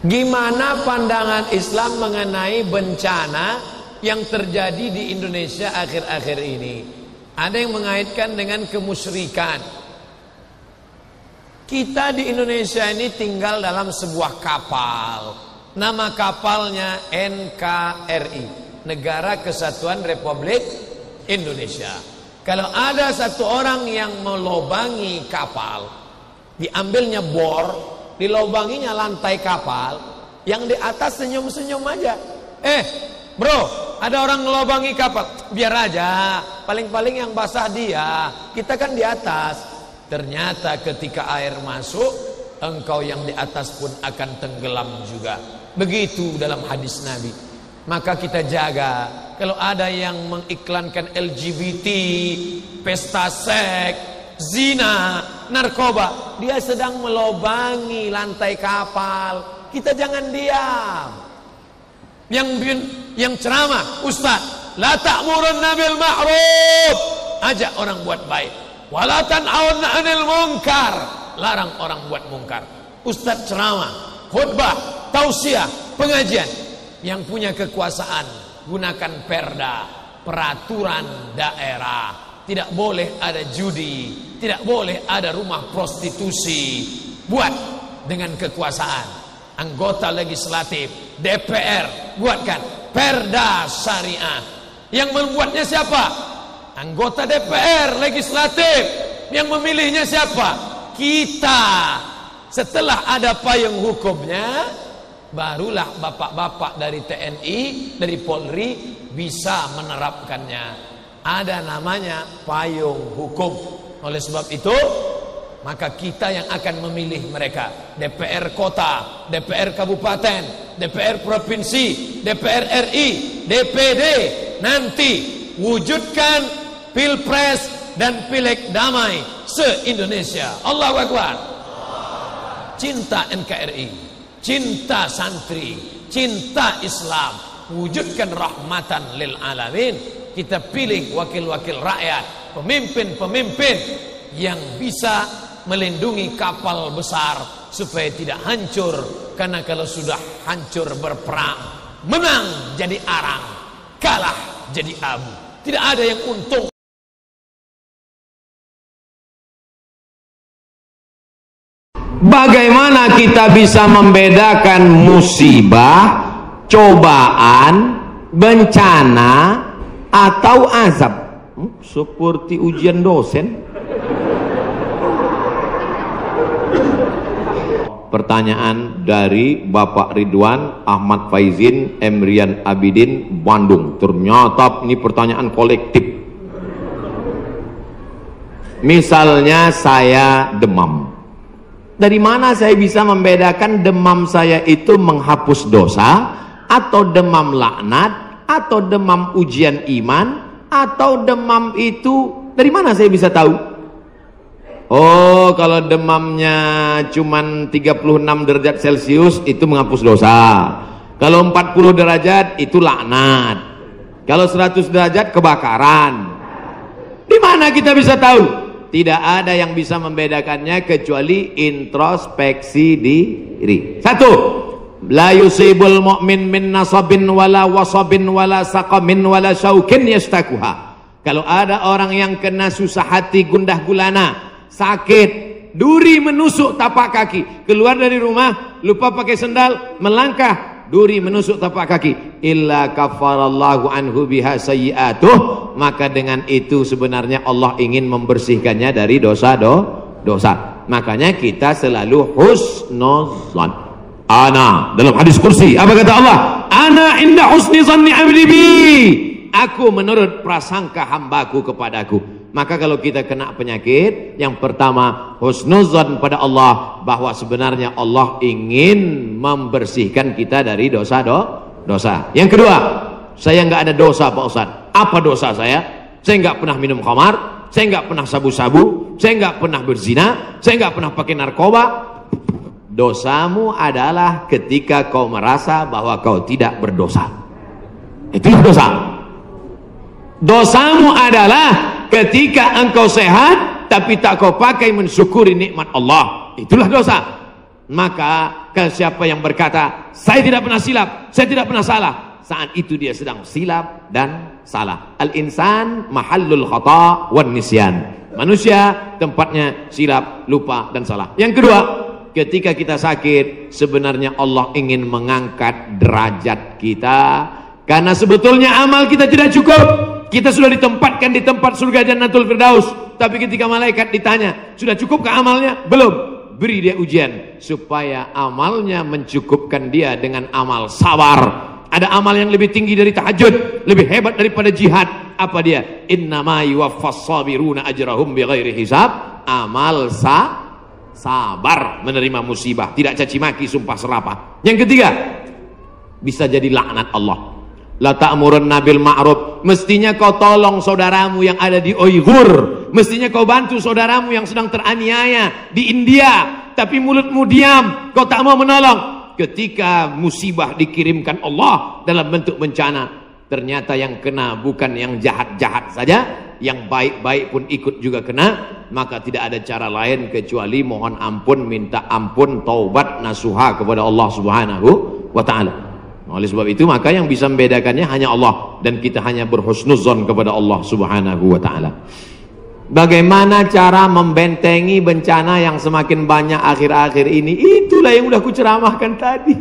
Gimana pandangan Islam mengenai bencana yang terjadi di Indonesia akhir-akhir ini? Ada yang mengaitkan dengan kemusyrikan. Kita di Indonesia ini tinggal dalam sebuah kapal. Nama kapalnya NKRI, Negara Kesatuan Republik Indonesia. Kalau ada satu orang yang melobangi kapal, diambilnya bor, dilobanginya lantai kapal, yang di atas senyum-senyum aja. Bro, ada orang ngelobangi kapal, biar aja, paling-paling yang basah dia, kita kan di atas. Ternyata ketika air masuk, engkau yang di atas pun akan tenggelam juga. Begitu dalam hadis Nabi. Maka kita jaga, kalau ada yang mengiklankan LGBT, pesta seks, zina, narkoba, dia sedang melobangi lantai kapal. Kita jangan diam. Yang ceramah, Ustaz, la ta'murunna bil ma'ruf, ajak orang buat baik. Wala tan'auna 'anil munkar, larang orang buat mungkar. Ustaz ceramah, khutbah, tausiah, pengajian. Yang punya kekuasaan, gunakan perda, peraturan daerah. Tidak boleh ada judi, tidak boleh ada rumah prostitusi. Buat dengan kekuasaan. Anggota legislatif, DPR, buatkan perda syariah. Yang membuatnya siapa? Anggota DPR, legislatif. Yang memilihnya siapa? Kita. Setelah ada payung hukumnya, barulah bapak-bapak dari TNI, dari Polri bisa menerapkannya. Ada namanya payung hukum. Oleh sebab itu, maka kita yang akan memilih mereka. DPR kota, DPR kabupaten, DPR provinsi, DPR RI, DPD. Nanti wujudkan Pilpres dan Pileg damai se-Indonesia. Allahu Akbar. Cinta NKRI, cinta santri, cinta Islam, wujudkan rahmatan lil alamin. Kita pilih wakil-wakil rakyat, pemimpin-pemimpin yang bisa melindungi kapal besar supaya tidak hancur. Karena kalau sudah hancur berperang, menang jadi arang, kalah jadi abu. Tidak ada yang untung. Bagaimana kita bisa membedakan musibah, cobaan, bencana, atau azab? Seperti ujian dosen. Pertanyaan dari Bapak Ridwan Ahmad Faizin Emrian Abidin, Bandung. Ternyata ini pertanyaan kolektif. Misalnya saya demam. Dari mana saya bisa membedakan demam saya itu menghapus dosa, atau demam laknat, atau demam ujian iman, atau demam itu dari mana saya bisa tahu? Oh, kalau demamnya cuman 36 derajat Celcius itu menghapus dosa. Kalau 40 derajat itu laknat. Kalau 100 derajat kebakaran. Di mana kita bisa tahu? Tidak ada yang bisa membedakannya kecuali introspeksi diri. Satu, la yusibul mu'min min nasabin wala wasabin wala saqamin wala syaukin yastakuha. Kalau ada orang yang kena susah hati, gundah gulana, sakit, duri menusuk tapak kaki, keluar dari rumah lupa pakai sendal, melangkah, duri menusuk tapak kaki, illa kafarallahu anhu biha sayyi'atuh, maka dengan itu sebenarnya Allah ingin membersihkannya dari dosa. Makanya kita selalu husnuzan. Ana dalam hadis kursi, apa kata Allah? Ana inda husni zanni abdi bi. Aku menurut prasangka hambaku kepadaku. Maka kalau kita kena penyakit, yang pertama husnuzan pada Allah, bahwa sebenarnya Allah ingin membersihkan kita dari dosa. Yang kedua, saya nggak ada dosa Pak Ustaz. Apa dosa saya? Saya nggak pernah minum khamar, saya nggak pernah sabu-sabu, saya nggak pernah berzina, saya nggak pernah pakai narkoba. Dosamu adalah ketika kau merasa bahwa kau tidak berdosa. Itulah dosa. Dosamu adalah ketika engkau sehat tapi tak kau pakai mensyukuri nikmat Allah. Itulah dosa. Maka Kalau siapa yang berkata, saya tidak pernah silap, saya tidak pernah salah, saat itu dia sedang silap dan salah. Al-insan mahallul khata' wan nisyan. Manusia tempatnya silap, lupa dan salah. Yang kedua, ketika kita sakit, sebenarnya Allah ingin mengangkat derajat kita, karena sebetulnya amal kita tidak cukup. Kita sudah ditempatkan di tempat surga Jannatul Firdaus, tapi ketika malaikat ditanya, sudah cukupkah amalnya? Belum. Beri dia ujian supaya amalnya mencukupkan dia dengan amal sabar. Ada amal yang lebih tinggi dari tahajud, lebih hebat daripada jihad. Apa dia? Innama yuwaffas sabiruna ajrahum bighairi hisab. Amal sabar, menerima musibah, tidak caci maki, sumpah serapah. Yang ketiga, bisa jadi laknat Allah. La ta'murunna bil ma'ruf. Mestinya kau tolong saudaramu yang ada di Uighur, mestinya kau bantu saudaramu yang sedang teraniaya di India, tapi mulutmu diam, kau tak mau menolong. Ketika musibah dikirimkan Allah dalam bentuk bencana, ternyata yang kena bukan yang jahat-jahat saja, yang baik-baik pun ikut juga kena. Maka tidak ada cara lain kecuali mohon ampun, minta ampun, taubat nasuha kepada Allah Subhanahu wa ta'ala. Oleh sebab itu maka yang bisa membedakannya hanya Allah, dan kita hanya berhusnuzon kepada Allah Subhanahu wa ta'ala. Bagaimana cara membentengi bencana yang semakin banyak akhir-akhir ini? Itulah yang sudah kuceramahkan tadi.